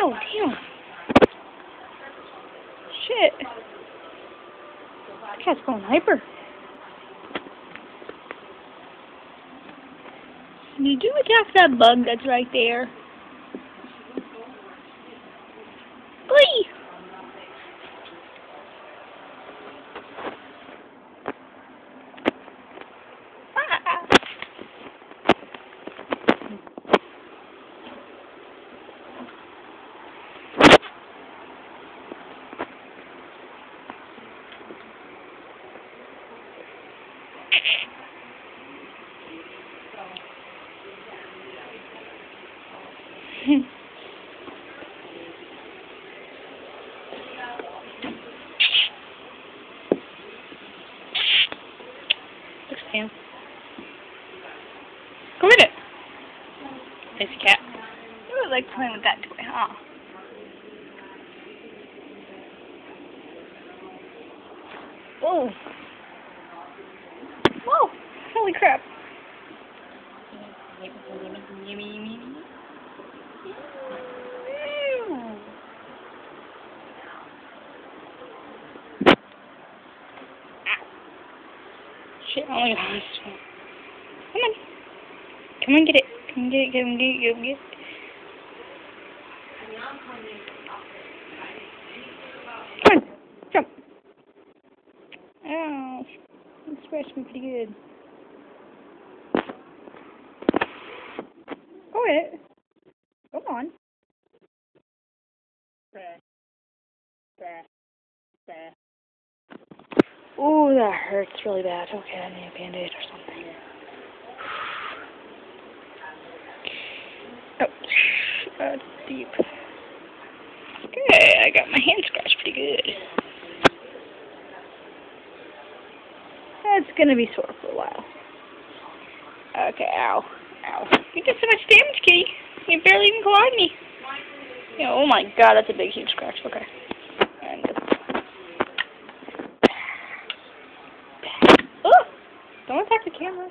Ow, damn. Shit. That cat's going hyper. Did you attack that bug that's right there? Glee! Looks cam. Come in it. Nice cat. You would like playing with that toy, huh? Whoa. Whoa. Holy crap. Shit, I only got this one. Come on. Come on, get it. Come on, get it, get it, get it, get it. Come on, jump. Ow. You scratched me pretty good. Go ahead. Come on. Ooh, that hurts really bad. Okay, I need a band-aid or something. Oh, that's deep. Okay, I got my hand scratched pretty good. That's gonna be sore for a while. Okay, ow. Ow. You did so much damage, kitty. You barely even clawed me. Yeah, oh my god, that's a big, huge scratch. Okay. And oh! Don't attack the camera.